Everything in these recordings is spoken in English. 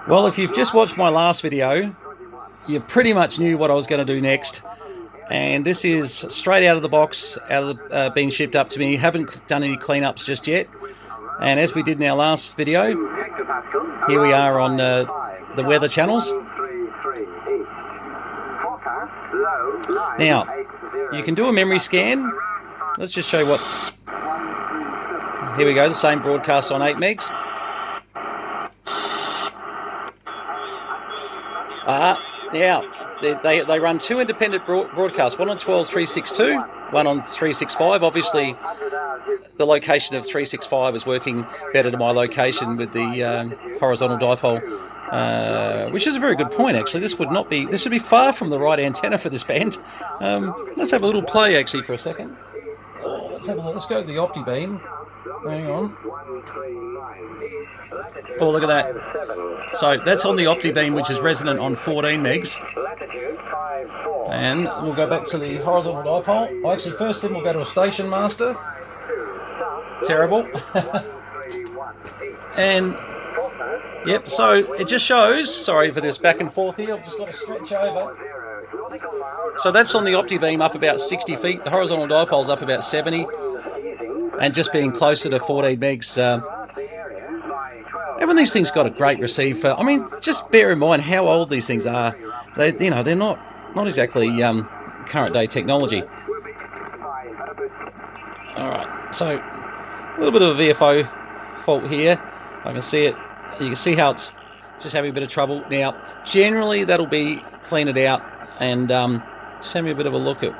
Well, if you've just watched my last video, you pretty much knew what I was going to do next. And this is straight out of the box, being shipped up to me. Haven't done any cleanups just yet. And as we did in our last video, here we are on the weather channels. Now, you can do a memory scan. Let's just show you what... Here we go, the same broadcast on 8 megs. Now, they run two independent broadcasts, one on 12362, one on 365. Obviously, the location of 365 is working better to my location with the horizontal dipole, which is a very good point, actually. This would be far from the right antenna for this band. Let's have a little play, actually, for a second. Let's have a look. Let's go to the OptiBeam. Hang on. Oh, look at that. So that's on the OptiBeam, which is resonant on 14 megs. And we'll go back to the horizontal dipole. Actually, first then we'll go to a station master. Terrible. And, yep, so it just shows, sorry for this back and forth here, I've just got to stretch over. So that's on the OptiBeam up about 60 feet. The horizontal dipole's up about 70. And just being closer to 14 megs, and when these things got a great receive for, I mean, just bear in mind how old these things are. They're not exactly current day technology. All right, so a little bit of a VFO fault here. I can see it. You can see how it's just having a bit of trouble. Now, generally that'll be clean it out and just have me a bit of a look at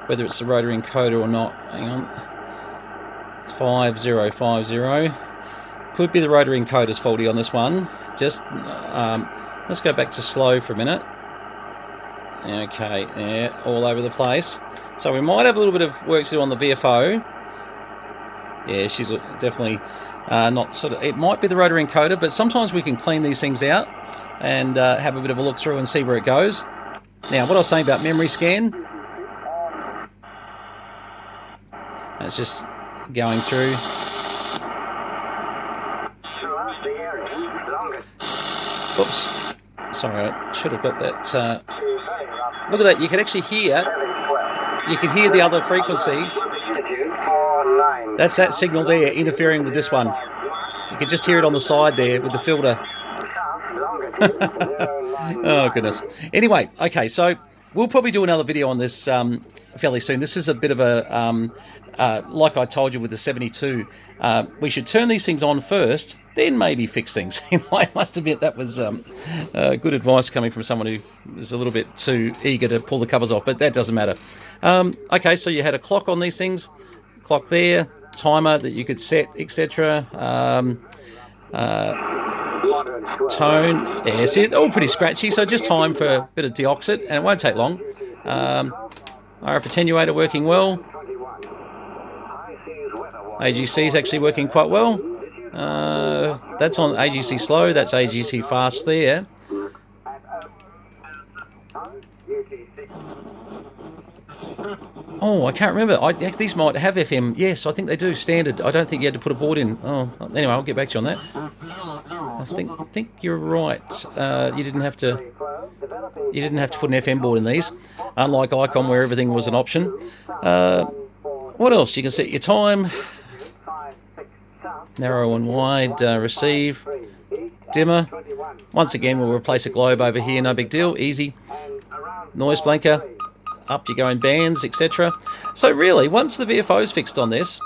whether it's the rotary encoder or not. Hang on. 5050. Could be the rotary encoder's faulty on this one. Just let's go back to slow for a minute. Okay, yeah, all over the place. So we might have a little bit of work to do on the VFO. Yeah, she's definitely not sort of. It might be the rotary encoder, but sometimes we can clean these things out and have a bit of a look through and see where it goes. Now, what I was saying about memory scan. It's just going through. Oops, sorry, I should have got that. Look at that, you can actually hear, the other frequency. That's that signal there interfering with this one. You can just hear it on the side there with the filter. Oh, goodness. Anyway, okay, so we'll probably do another video on this fairly soon. This is a bit of a... like I told you with the 72, we should turn these things on first, then maybe fix things. I must admit that was good advice coming from someone who was a little bit too eager to pull the covers off, but that doesn't matter. Okay, so you had a clock on these things, clock there, timer that you could set, etc. Tone, yeah, see, they're all pretty scratchy, so just time for a bit of deoxit, and it won't take long. RF attenuator working well. AGC is actually working quite well. That's on AGC slow, that's AGC fast there. Oh, I can't remember. These might have FM. Yes, I think they do, standard. I don't think you had to put a board in. Oh, anyway, I'll get back to you on that. I think you're right. You didn't have to put an FM board in these, unlike Icon where everything was an option. What else? You can set your time. Narrow and wide, receive, dimmer. Once again, we'll replace a globe over here, no big deal, easy. Noise blanker, up you go in bands, etc. So really, once the VFO's fixed on this,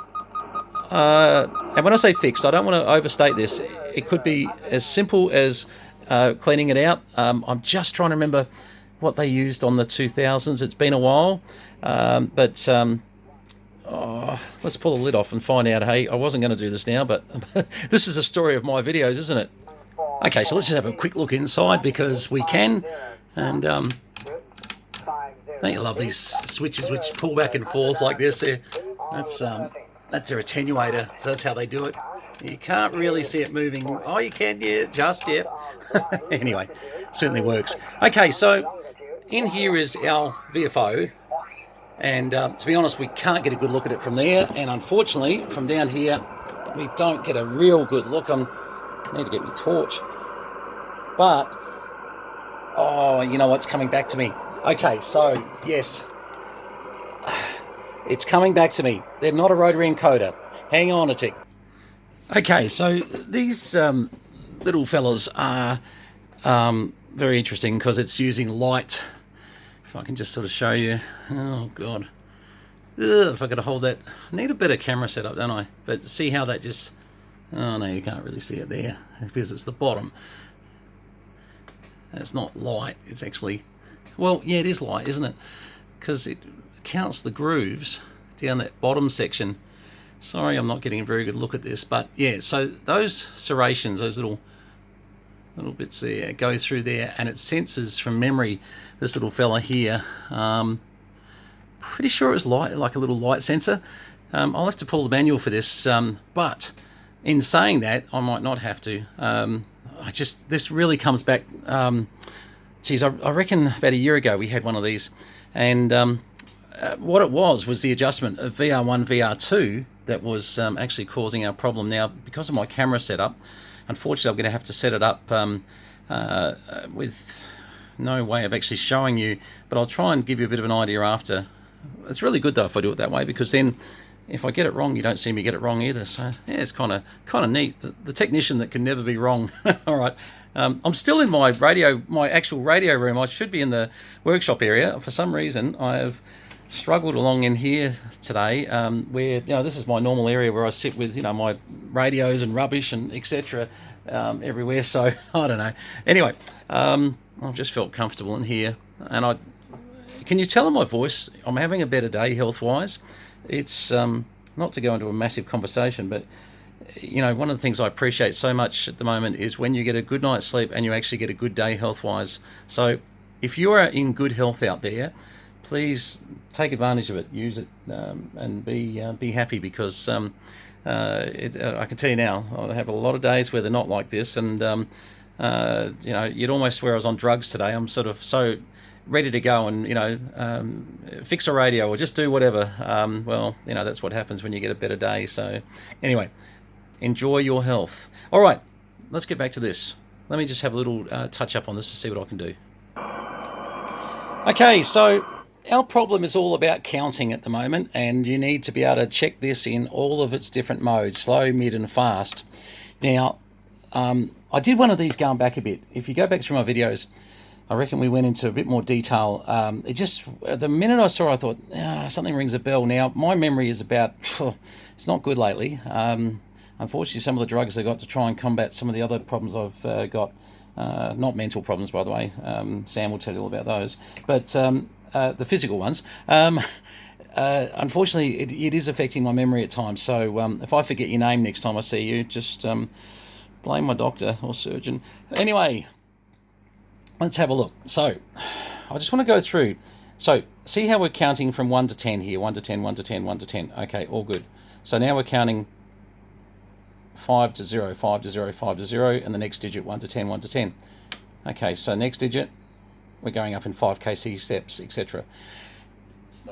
and when I say fixed, I don't want to overstate this. It could be as simple as cleaning it out. I'm just trying to remember what they used on the 2000s. It's been a while, but... let's pull the lid off and find out. Hey, I wasn't going to do this now, but this is a story of my videos, isn't it? Okay, so let's just have a quick look inside because we can. And don't you love these switches which pull back and forth like this? That's their attenuator, so that's how they do it. You can't really see it moving. Oh, you can, yeah, just, yeah. Anyway, certainly works. Okay, so in here is our VFO. And to be honest, we can't get a good look at it from there. And unfortunately, from down here, we don't get a real good look. I need to get my torch. But, oh, you know what's coming back to me. Okay, so, yes. It's coming back to me. They're not a rotary encoder. Hang on a tick. Okay, so these little fellas are very interesting because it's using light. If I can just sort of show you. Oh, God. Ugh, if I could hold that. I need a better camera setup, don't I? But see how that just... Oh, no, you can't really see it there because it's the bottom. It's not light. It's actually... Well, yeah, it is light, isn't it? Because it counts the grooves down that bottom section. Sorry, I'm not getting a very good look at this, but yeah, so those serrations, those little bits there, go through there, and it senses from memory this little fella here. Pretty sure it was light, like a little light sensor. I'll have to pull the manual for this, but in saying that, I might not have to. This really comes back. Geez, I reckon about a year ago we had one of these, and what it was the adjustment of VR1, VR2 that was actually causing our problem. Now, because of my camera setup, unfortunately, I'm going to have to set it up with no way of actually showing you, but I'll try and give you a bit of an idea after. It's really good though if I do it that way, because then if I get it wrong, you don't see me get it wrong either. So yeah, it's kind of neat. The technician that can never be wrong. All right. I'm still in my actual radio room. I should be in the workshop area. For some reason, I have struggled along in here today, where this is my normal area where I sit with my radios and rubbish and etc. Everywhere. So I don't know. Anyway, I've just felt comfortable in here, and can you tell in my voice I'm having a better day health-wise? It's not to go into a massive conversation, but one of the things I appreciate so much at the moment is when you get a good night's sleep and you actually get a good day health-wise. So if you are in good health out there, please take advantage of it, use it, and be happy, because I can tell you now, I have a lot of days where they're not like this, and you'd almost swear I was on drugs today. I'm sort of so ready to go and fix a radio or just do whatever. Well, that's what happens when you get a better day. So anyway, enjoy your health. All right, let's get back to this. Let me just have a little touch up on this to see what I can do. Okay, so our problem is all about counting at the moment, and you need to be able to check this in all of its different modes, slow, mid and fast. Now, I did one of these going back a bit. If you go back through my videos, I reckon we went into a bit more detail. The minute I saw it, I thought, something rings a bell. Now, my memory is it's not good lately. Unfortunately, some of the drugs I got to try and combat some of the other problems I've got, not mental problems, by the way. Sam will tell you all about those. But the physical ones. Unfortunately, it is affecting my memory at times. So if I forget your name next time I see you, just blame my doctor or surgeon. Anyway, let's have a look. So I just want to go through. So see how we're counting from 1 to 10 here. 1 to 10, 1 to 10, 1 to 10. Okay, all good. So now we're counting 5 to 0, 5 to 0, 5 to 0, and the next digit 1 to 10, 1 to 10. Okay, so next digit, we're going up in 5kc steps, etc.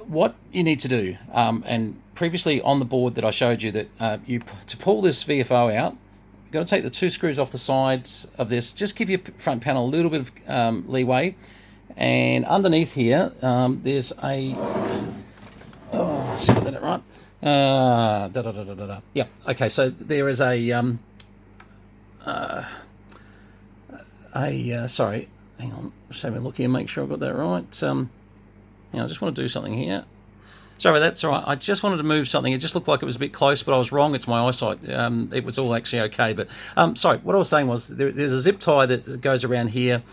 What you need to do, and previously on the board that I showed you, that to pull this VFO out, you've got to take the 2 screws off the sides of this. Just give your front panel a little bit of leeway, and underneath here there's a... Oh, let's get that right. Yeah. Okay. So there is sorry. Hang on. Just have a look here. Make sure I got that right. I just want to do something here. Sorry about that. It's all right. I just wanted to move something. It just looked like it was a bit close, but I was wrong. It's my eyesight. It was all actually okay. But sorry. What I was saying was there's a zip tie that goes around here,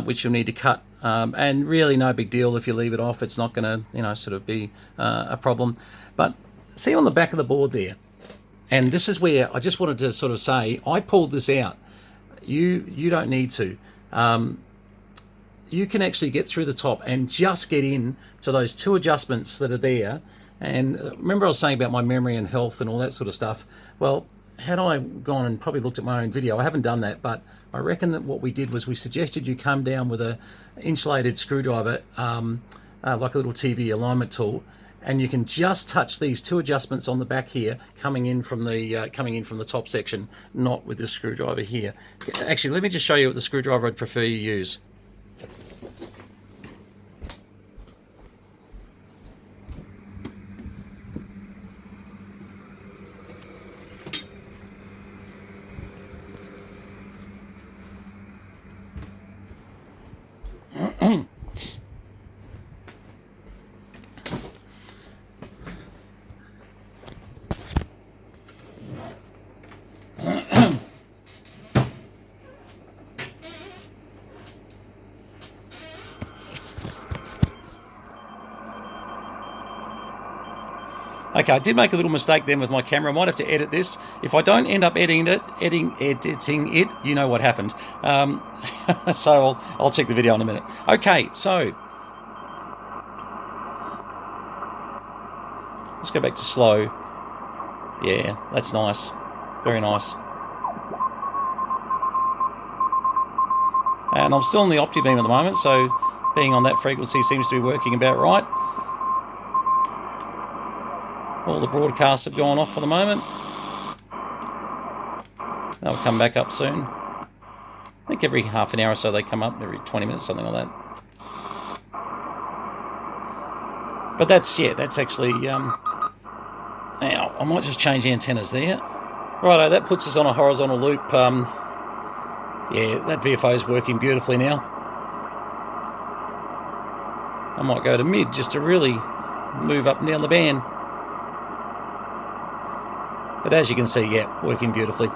which you'll need to cut. And really, no big deal if you leave it off. It's not going to, sort of be a problem. But see on the back of the board there, and this is where I just wanted to sort of say, I pulled this out. You don't need to. You can actually get through the top and just get in to those 2 adjustments that are there. And remember I was saying about my memory and health and all that sort of stuff. Well, had I gone and probably looked at my own video, I haven't done that, but I reckon that what we did was we suggested you come down with a insulated screwdriver, like a little TV alignment tool, and you can just touch these two adjustments on the back here, coming in from the top section, not with the screwdriver here. Actually, let me just show you what the screwdriver I'd prefer you use. Okay, I did make a little mistake then with my camera. I might have to edit this. If I don't end up editing it, you know what happened. So I'll check the video in a minute. Okay, so let's go back to slow. Yeah, that's nice. Very nice. And I'm still on the OptiBeam at the moment, so being on that frequency seems to be working about right. All the broadcasts have gone off for the moment. They'll come back up soon. I think every half an hour or so they come up, every 20 minutes, something like that. But that's actually... now, I might just change the antennas there. Righto, that puts us on a horizontal loop. Yeah, that VFO is working beautifully now. I might go to mid just to really move up and down the band. But as you can see, yeah, working beautifully.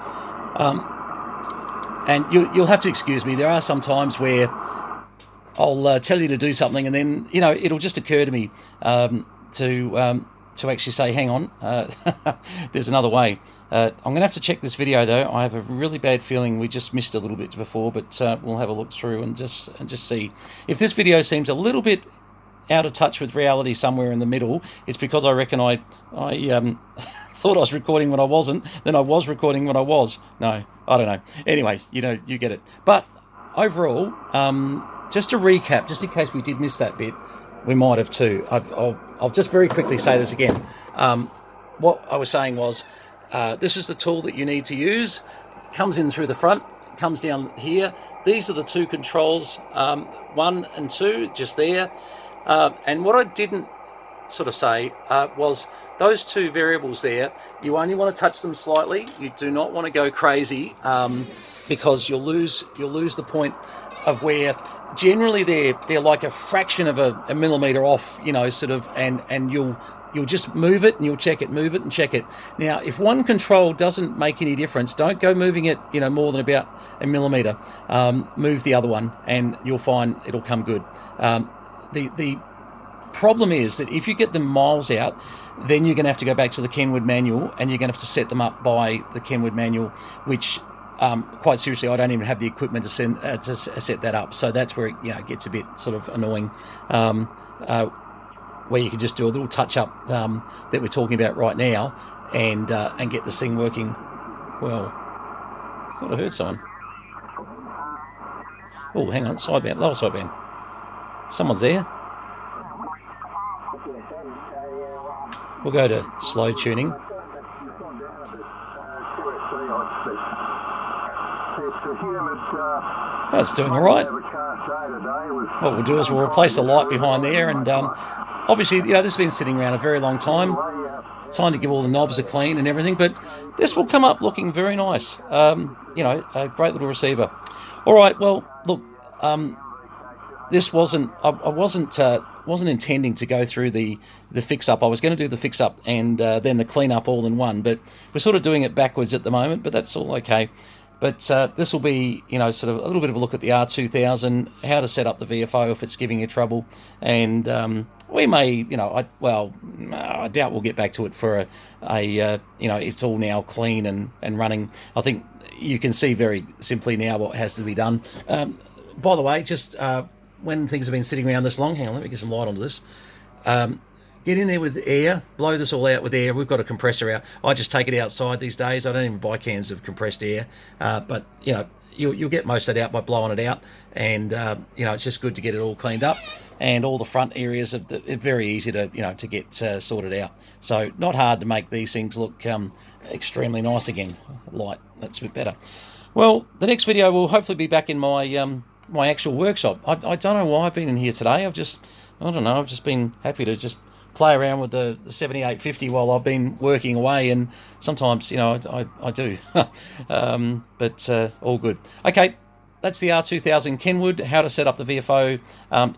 And you'll have to excuse me. There are some times where I'll tell you to do something, and then it'll just occur to me to actually say, "Hang on, there's another way." I'm going to have to check this video though. I have a really bad feeling we just missed a little bit before, but we'll have a look through and just see if this video seems a little bit out of touch with reality somewhere in the middle. It's because I reckon I thought I was recording when I wasn't, then I was recording when I was. No, I don't know. Anyway, you get it. But overall, just to recap, just in case we did miss that bit, we might have too. I'll just very quickly say this again. What I was saying was, this is the tool that you need to use. It comes in through the front, comes down here. These are the two controls, 1 and 2, just there. And what I didn't sort of say was those two variables there, you only want to touch them slightly. You do not want to go crazy because you'll lose the point of where generally they're like a fraction of a millimeter off, sort of, and you'll just move it and you'll check it, move it and check it. Now, if one control doesn't make any difference, don't go moving it, more than about a millimeter. Move the other one and you'll find it'll come good. The problem is that if you get them miles out, then you're going to have to go back to the Kenwood manual and you're going to have to set them up by the Kenwood manual, which quite seriously, I don't even have the equipment to set that up. So that's where it gets a bit sort of annoying, where you can just do a little touch up that we're talking about right now and get this thing working well. I thought I heard someone. Oh, hang on, sideband, lower sideband. Someone's there. We'll go to slow tuning. That's doing all right. What we'll do is we'll replace the light behind there, and obviously, this has been sitting around a very long time. Time to give all the knobs a clean and everything, but this will come up looking very nice. A great little receiver. All right, well, look, this wasn't. I wasn't intending to go through the fix up. I was going to do the fix up and then the clean up all in one, but we're sort of doing it backwards at the moment. But that's all okay. But this will be, sort of a little bit of a look at the R2000, how to set up the VFO if it's giving you trouble, and we may, I doubt we'll get back to it for it's all now clean and running. I think you can see very simply now what has to be done. By the way, just when things have been sitting around this long, hang on, let me get some light onto this. get in there with air, blow this all out with air. We've got a compressor out. I just take it outside these days. I don't even buy cans of compressed air, but you know, you'll get most of it out by blowing it out, and you know, it's just good to get it all cleaned up, and all the front areas are very easy to, you know, to get sorted out. So not hard to make these things look extremely nice again. Light, that's a bit better. Well, the next video will hopefully be back in my my actual workshop. I don't know why I've been in here today. I don't know. I've just been happy to just play around with the 7850 while I've been working away, and sometimes, you know, I do. But all good. Okay, that's the R2000 Kenwood, how to set up the VFO.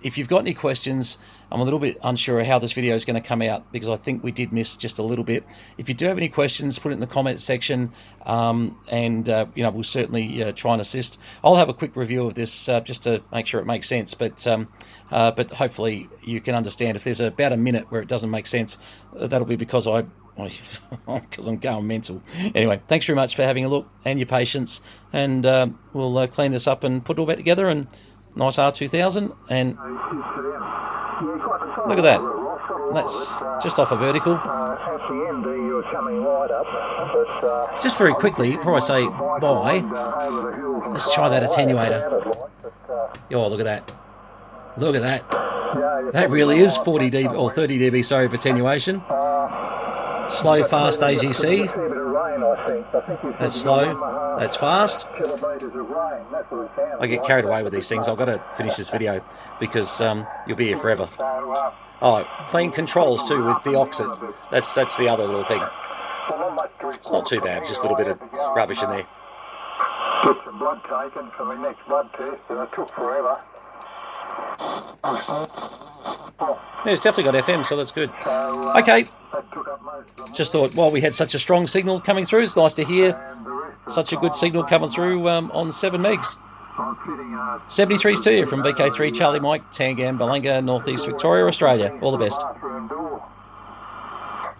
If you've got any questions, I'm a little bit unsure of how this video is going to come out, because I think we did miss just a little bit. If you do have any questions, put it in the comments section, and you know, we'll certainly try and assist. I'll have a quick review of this just to make sure it makes sense, but hopefully you can understand. If there's about a minute where it doesn't make sense, that'll be because because I'm going mental. Anyway, thanks very much for having a look and your patience, and we'll clean this up and put it all back together. And nice R2000, and look at that. That's just off a vertical. Just very quickly, before I say bye, let's try that attenuator. Oh, look at that. Look at that. That really is 40 dB, or 30 dB, sorry, of attenuation. Slow, fast AGC. That's slow. That's fast. I get carried away with these things. I've got to finish this video because you'll be here forever. Oh, clean controls too with deoxit. That's the other little thing. It's not too bad. Just a little bit of rubbish in there. Get some blood taken for my next blood test, and it took forever. Yeah, it's definitely got FM, so that's good. Okay. Just thought, while we had such a strong signal coming through, it's nice to hear such a good signal coming through on 7 megs. 73's to you from VK3 Charlie Mike, Tangam, Balanga, Northeast Victoria, Australia. All the best.